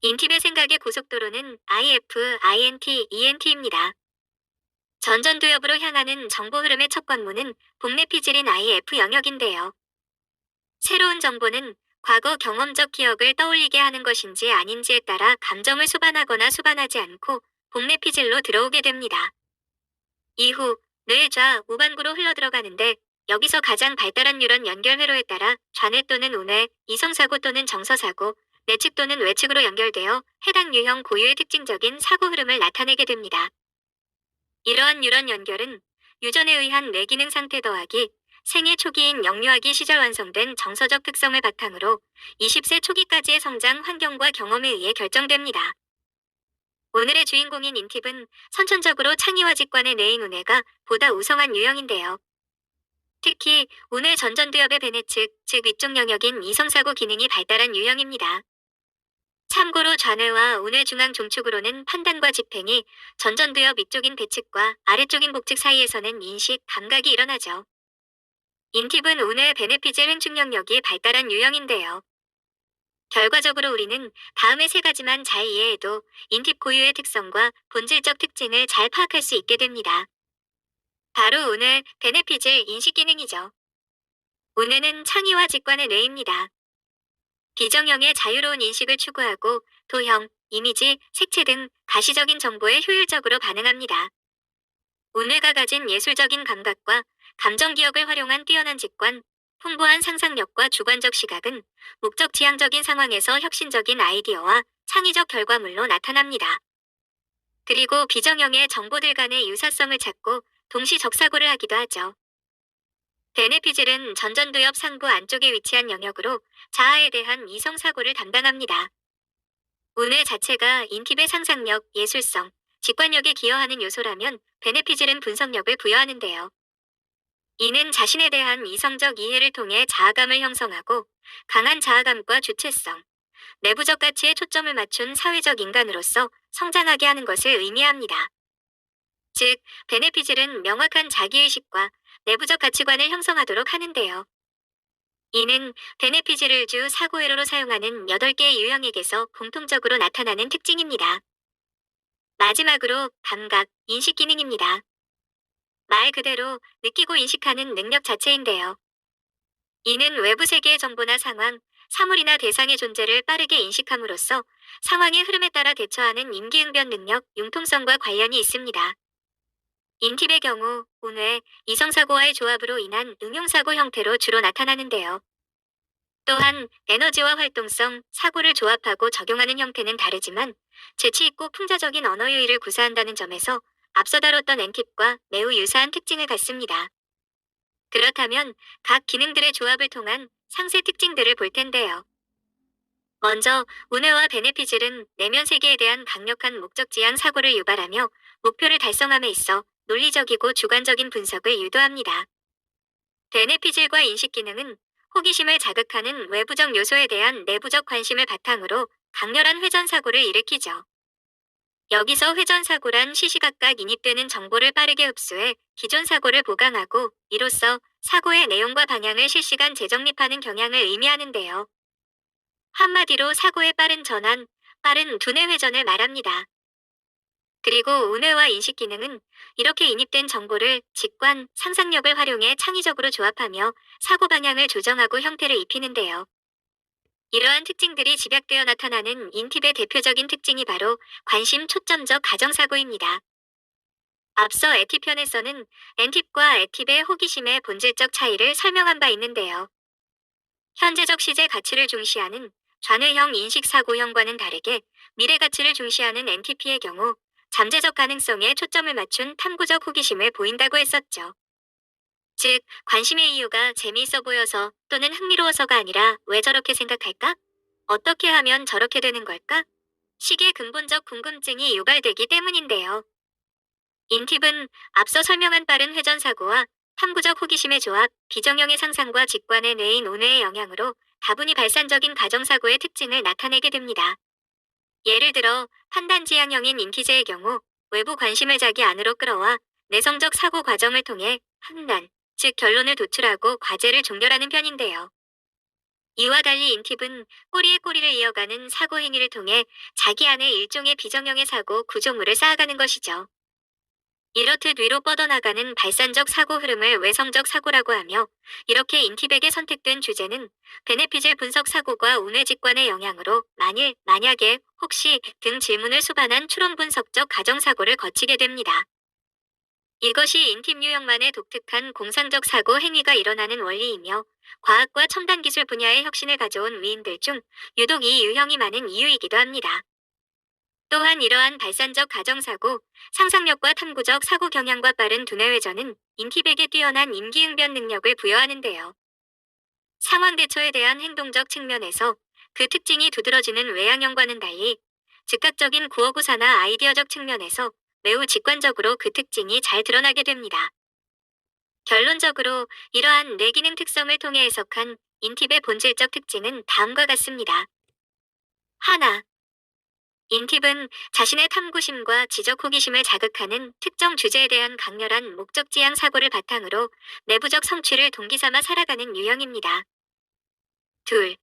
인팁의 생각의 고속도로는 IF, INT, ENT입니다. 전전두엽으로 향하는 정보 흐름의 첫 관문은 복내 피질인 IF 영역인데요. 새로운 정보는 과거 경험적 기억을 떠올리게 하는 것인지 아닌지에 따라 감정을 수반하거나 수반하지 않고 복내 피질로 들어오게 됩니다. 이후 뇌 좌, 우반구로 흘러들어가는데 여기서 가장 발달한 뉴런 연결 회로에 따라 좌뇌 또는 우뇌, 이성사고 또는 정서사고, 내측 또는 외측으로 연결되어 해당 유형 고유의 특징적인 사고 흐름을 나타내게 됩니다. 이러한 뉴런 연결은 유전에 의한 뇌기능 상태 더하기 생애 초기인 영유아기 시절 완성된 정서적 특성을 바탕으로 20세 초기까지의 성장 환경과 경험에 의해 결정됩니다. 오늘의 주인공인 인팁은 선천적으로 창의와 직관의 뇌인 우뇌가 보다 우성한 유형인데요. 특히 우뇌 전전두엽의 배내측, 즉 위쪽 영역인 이성사고 기능이 발달한 유형입니다. 참고로 좌뇌와 우뇌 중앙 종축으로는 판단과 집행이, 전전두엽 위쪽인 배측과 아래쪽인 복측 사이에서는 인식, 감각이 일어나죠. 인팁은 우뇌 베네피젤 횡축 영역이 발달한 유형인데요. 결과적으로 우리는 다음의 세 가지만 잘 이해해도 인팁 고유의 특성과 본질적 특징을 잘 파악할 수 있게 됩니다. 바로 우뇌 베네피젤 인식 기능이죠. 우뇌는 창의와 직관의 뇌입니다. 비정형의 자유로운 인식을 추구하고 도형, 이미지, 색채 등 가시적인 정보에 효율적으로 반응합니다. 우뇌가 가진 예술적인 감각과 감정 기억을 활용한 뛰어난 직관, 풍부한 상상력과 주관적 시각은 목적 지향적인 상황에서 혁신적인 아이디어와 창의적 결과물로 나타납니다. 그리고 비정형의 정보들 간의 유사성을 찾고 동시 적사고를 하기도 하죠. 베네피즐은 전전두엽 상부 안쪽에 위치한 영역으로 자아에 대한 이성사고를 담당합니다. 우뇌 자체가 인팁의 상상력, 예술성, 직관력에 기여하는 요소라면 베네피즐은 분석력을 부여하는데요. 이는 자신에 대한 이성적 이해를 통해 자아감을 형성하고 강한 자아감과 주체성, 내부적 가치에 초점을 맞춘 사회적 인간으로서 성장하게 하는 것을 의미합니다. 즉, 베네피즐은 명확한 자기의식과 내부적 가치관을 형성하도록 하는데요. 이는 베네피즐을 주 사고회로로 사용하는 8개의 유형에게서 공통적으로 나타나는 특징입니다. 마지막으로 감각, 인식 기능입니다. 말 그대로 느끼고 인식하는 능력 자체인데요. 이는 외부 세계의 정보나 상황, 사물이나 대상의 존재를 빠르게 인식함으로써 상황의 흐름에 따라 대처하는 임기응변 능력, 융통성과 관련이 있습니다. 인팁의 경우 우뇌, 이성사고와의 조합으로 인한 응용사고 형태로 주로 나타나는데요. 또한 에너지와 활동성, 사고를 조합하고 적용하는 형태는 다르지만 재치있고 풍자적인 언어 유희를 구사한다는 점에서 앞서 다뤘던 엔팁과 매우 유사한 특징을 갖습니다. 그렇다면 각 기능들의 조합을 통한 상세 특징들을 볼 텐데요. 먼저 우뇌와 베네피즐은 내면 세계에 대한 강력한 목적 지향 사고를 유발하며 목표를 달성함에 있어 논리적이고 주관적인 분석을 유도합니다. 베네피즐과 인식 기능은 호기심을 자극하는 외부적 요소에 대한 내부적 관심을 바탕으로 강렬한 회전사고를 일으키죠. 여기서 회전사고란 시시각각 인입되는 정보를 빠르게 흡수해 기존 사고를 보강하고 이로써 사고의 내용과 방향을 실시간 재정립하는 경향을 의미하는데요. 한마디로 사고의 빠른 전환, 빠른 두뇌 회전을 말합니다. 그리고 우뇌와 인식 기능은 이렇게 인입된 정보를 직관, 상상력을 활용해 창의적으로 조합하며 사고 방향을 조정하고 형태를 입히는데요. 이러한 특징들이 집약되어 나타나는 인팁의 대표적인 특징이 바로 관심 초점적 가정사고입니다. 앞서 에팁편에서는 엔팁과 에팁의 호기심의 본질적 차이를 설명한 바 있는데요. 현재적 시제 가치를 중시하는 좌뇌형 인식사고형과는 다르게 미래 가치를 중시하는 엔티피의 경우 잠재적 가능성에 초점을 맞춘 탐구적 호기심을 보인다고 했었죠. 즉, 관심의 이유가 재미있어 보여서 또는 흥미로워서가 아니라 왜 저렇게 생각할까? 어떻게 하면 저렇게 되는 걸까? 식의 근본적 궁금증이 유발되기 때문인데요. 인팁은 앞서 설명한 빠른 회전사고와 탐구적 호기심의 조합, 비정형의 상상과 직관의 뇌인 우뇌의 영향으로 다분히 발산적인 가정사고의 특징을 나타내게 됩니다. 예를 들어 판단지향형인 인티제의 경우 외부 관심을 자기 안으로 끌어와 내성적 사고 과정을 통해 판단, 즉 결론을 도출하고 과제를 종결하는 편인데요. 이와 달리 인팁은 꼬리에 꼬리를 이어가는 사고 행위를 통해 자기 안에 일종의 비정형의 사고 구조물을 쌓아가는 것이죠. 이렇듯 위로 뻗어나가는 발산적 사고 흐름을 외성적 사고라고 하며, 이렇게 인팁에게 선택된 주제는 베네피질 분석 사고과 운회 직관의 영향으로 만일, 만약에, 혹시 등 질문을 수반한 추론 분석적 가정 사고를 거치게 됩니다. 이것이 인팁 유형만의 독특한 공상적 사고 행위가 일어나는 원리이며, 과학과 첨단 기술 분야의 혁신을 가져온 위인들 중 유독 이 유형이 많은 이유이기도 합니다. 또한 이러한 발산적 가정사고, 상상력과 탐구적 사고 경향과 빠른 두뇌 회전은 인팁에게 뛰어난 임기응변 능력을 부여하는데요. 상황 대처에 대한 행동적 측면에서 그 특징이 두드러지는 외향형과는 달리, 즉각적인 구어구사나 아이디어적 측면에서 매우 직관적으로 그 특징이 잘 드러나게 됩니다. 결론적으로 이러한 뇌기능 특성을 통해 해석한 인팁의 본질적 특징은 다음과 같습니다. 하나, 인팁은 자신의 탐구심과 지적 호기심을 자극하는 특정 주제에 대한 강렬한 목적 지향 사고를 바탕으로 내부적 성취를 동기 삼아 살아가는 유형입니다. 둘,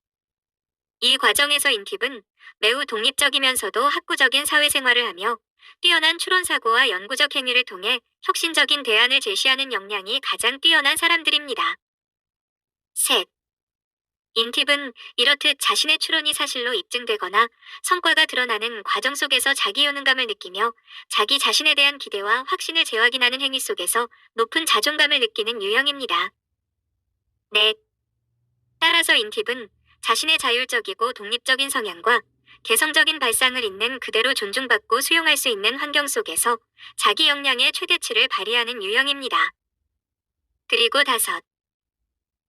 이 과정에서 인팁은 매우 독립적이면서도 학구적인 사회생활을 하며 뛰어난 추론사고와 연구적 행위를 통해 혁신적인 대안을 제시하는 역량이 가장 뛰어난 사람들입니다. 셋, 인팁은 이렇듯 자신의 추론이 사실로 입증되거나 성과가 드러나는 과정 속에서 자기 효능감을 느끼며 자기 자신에 대한 기대와 확신을 재확인하는 행위 속에서 높은 자존감을 느끼는 유형입니다. 넷, 따라서 인팁은 자신의 자율적이고 독립적인 성향과 개성적인 발상을 있는 그대로 존중받고 수용할 수 있는 환경 속에서 자기 역량의 최대치를 발휘하는 유형입니다. 그리고 다섯,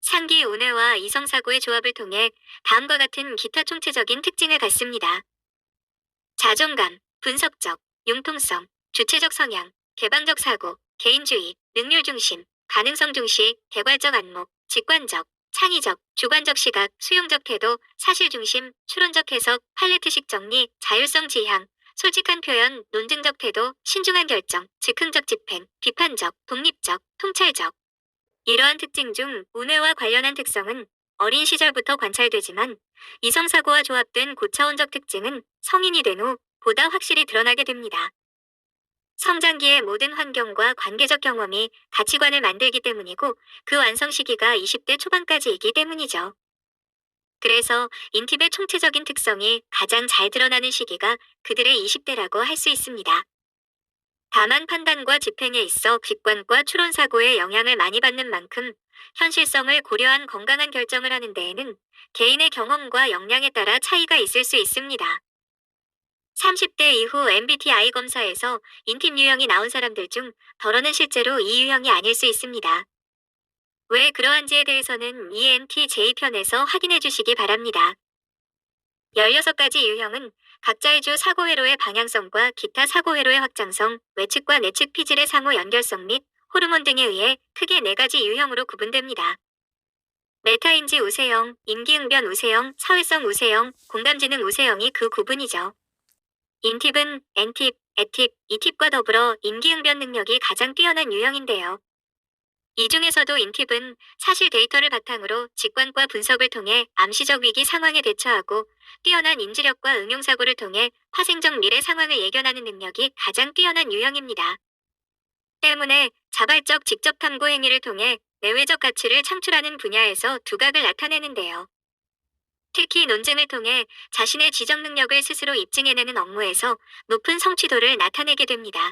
상기 운해와 이성사고의 조합을 통해 다음과 같은 기타 총체적인 특징을 갖습니다. 자존감, 분석적, 융통성, 주체적 성향, 개방적 사고, 개인주의, 능률 중심, 가능성 중시, 개괄적 안목, 직관적, 창의적, 주관적 시각, 수용적 태도, 사실 중심, 추론적 해석, 팔레트식 정리, 자율성 지향, 솔직한 표현, 논증적 태도, 신중한 결정, 즉흥적 집행, 비판적, 독립적, 통찰적. 이러한 특징 중 운해와 관련한 특성은 어린 시절부터 관찰되지만, 이성사고와 조합된 고차원적 특징은 성인이 된 후 보다 확실히 드러나게 됩니다. 성장기의 모든 환경과 관계적 경험이 가치관을 만들기 때문이고, 그 완성 시기가 20대 초반까지이기 때문이죠. 그래서 인팁의 총체적인 특성이 가장 잘 드러나는 시기가 그들의 20대라고 할 수 있습니다. 다만 판단과 집행에 있어 직관과 추론사고의 영향을 많이 받는 만큼 현실성을 고려한 건강한 결정을 하는 데에는 개인의 경험과 역량에 따라 차이가 있을 수 있습니다. 30대 이후 MBTI 검사에서 인팁 유형이 나온 사람들 중 덜어는 실제로 이 유형이 아닐 수 있습니다. 왜 그러한지에 대해서는 ENTJ 편에서 확인해 주시기 바랍니다. 16가지 유형은 각자의 주 사고회로의 방향성과 기타 사고회로의 확장성, 외측과 내측 피질의 상호 연결성 및 호르몬 등에 의해 크게 4가지 유형으로 구분됩니다. 메타인지 우세형, 임기응변 우세형, 사회성 우세형, 공감지능 우세형이 그 구분이죠. 인팁은 N팁, E팁, E팁과 더불어 임기응변 능력이 가장 뛰어난 유형인데요. 이 중에서도 인팁은 사실 데이터를 바탕으로 직관과 분석을 통해 암시적 위기 상황에 대처하고, 뛰어난 인지력과 응용사고를 통해 파생적 미래 상황을 예견하는 능력이 가장 뛰어난 유형입니다. 때문에 자발적 직접 탐구 행위를 통해 내외적 가치를 창출하는 분야에서 두각을 나타내는데요. 특히 논증을 통해 자신의 지적 능력을 스스로 입증해내는 업무에서 높은 성취도를 나타내게 됩니다.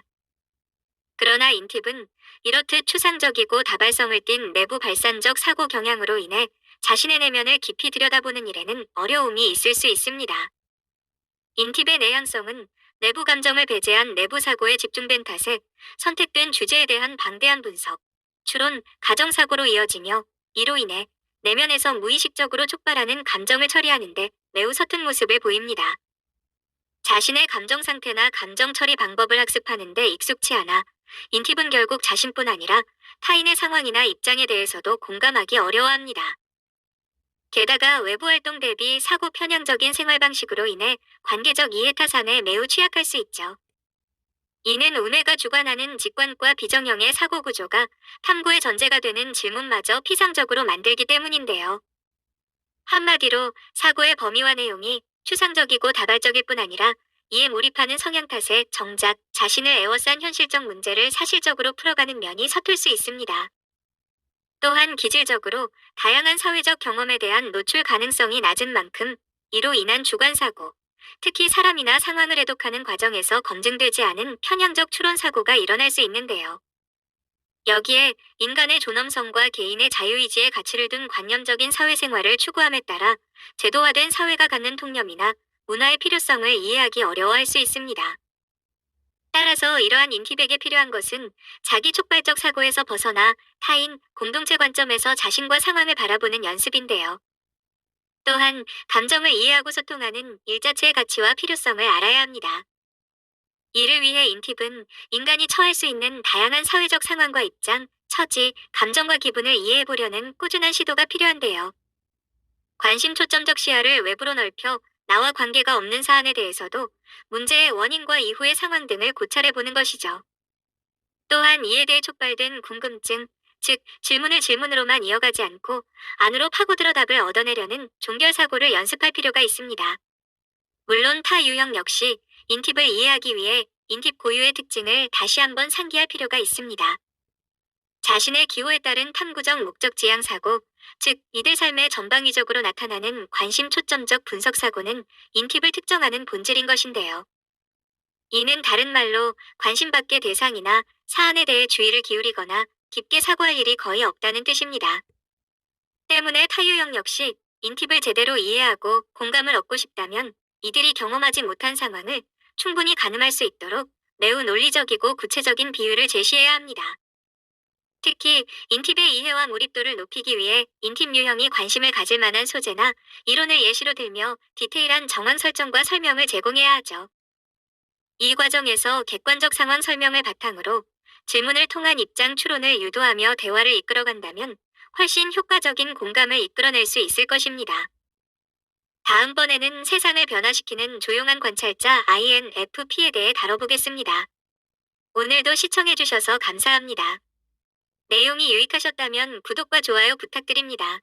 그러나 인팁은 이렇듯 추상적이고 다발성을 띤 내부 발산적 사고 경향으로 인해 자신의 내면을 깊이 들여다보는 일에는 어려움이 있을 수 있습니다. 인팁의 내향성은 내부 감정을 배제한 내부 사고에 집중된 탓에 선택된 주제에 대한 방대한 분석, 추론, 가정사고로 이어지며, 이로 인해 내면에서 무의식적으로 촉발하는 감정을 처리하는데 매우 서툰 모습을 보입니다. 자신의 감정 상태나 감정 처리 방법을 학습하는 데 익숙치 않아 인팁은 결국 자신뿐 아니라 타인의 상황이나 입장에 대해서도 공감하기 어려워합니다. 게다가 외부 활동 대비 사고 편향적인 생활 방식으로 인해 관계적 이해타산에 매우 취약할 수 있죠. 이는 운해가 주관하는 직관과 비정형의 사고 구조가 탐구의 전제가 되는 질문마저 피상적으로 만들기 때문인데요. 한마디로 사고의 범위와 내용이 추상적이고 다발적일 뿐 아니라 이에 몰입하는 성향 탓에 정작 자신을 에워싼 현실적 문제를 사실적으로 풀어가는 면이 서툴 수 있습니다. 또한 기질적으로 다양한 사회적 경험에 대한 노출 가능성이 낮은 만큼 이로 인한 주관사고, 특히 사람이나 상황을 해독하는 과정에서 검증되지 않은 편향적 추론사고가 일어날 수 있는데요. 여기에 인간의 존엄성과 개인의 자유의지의 가치를 둔 관념적인 사회생활을 추구함에 따라 제도화된 사회가 갖는 통념이나 문화의 필요성을 이해하기 어려워할 수 있습니다. 따라서 이러한 인티백에 필요한 것은 자기 촉발적 사고에서 벗어나 타인, 공동체 관점에서 자신과 상황을 바라보는 연습인데요. 또한 감정을 이해하고 소통하는 일 자체의 가치와 필요성을 알아야 합니다. 이를 위해 인팁은 인간이 처할 수 있는 다양한 사회적 상황과 입장, 처지, 감정과 기분을 이해해보려는 꾸준한 시도가 필요한데요. 관심 초점적 시야를 외부로 넓혀 나와 관계가 없는 사안에 대해서도 문제의 원인과 이후의 상황 등을 고찰해보는 것이죠. 또한 이에 대해 촉발된 궁금증, 즉 질문을 질문으로만 이어가지 않고 안으로 파고들어 답을 얻어내려는 종결사고를 연습할 필요가 있습니다. 물론 타 유형 역시 인팁을 이해하기 위해 인팁 고유의 특징을 다시 한번 상기할 필요가 있습니다. 자신의 기호에 따른 탐구적 목적 지향 사고, 즉 이들 삶의 전방위적으로 나타나는 관심 초점적 분석 사고는 인팁을 특정하는 본질인 것인데요. 이는 다른 말로 관심 밖의 대상이나 사안에 대해 주의를 기울이거나 깊게 사고할 일이 거의 없다는 뜻입니다. 때문에 타유형 역시 인팁을 제대로 이해하고 공감을 얻고 싶다면 이들이 경험하지 못한 상황을 충분히 가늠할 수 있도록 매우 논리적이고 구체적인 비유를 제시해야 합니다. 특히 인팁의 이해와 몰입도를 높이기 위해 인팁 유형이 관심을 가질 만한 소재나 이론을 예시로 들며 디테일한 정황 설정과 설명을 제공해야 하죠. 이 과정에서 객관적 상황 설명을 바탕으로 질문을 통한 입장 추론을 유도하며 대화를 이끌어간다면 훨씬 효과적인 공감을 이끌어낼 수 있을 것입니다. 다음번에는 세상을 변화시키는 조용한 관찰자 INFP에 대해 다뤄보겠습니다. 오늘도 시청해주셔서 감사합니다. 내용이 유익하셨다면 구독과 좋아요 부탁드립니다.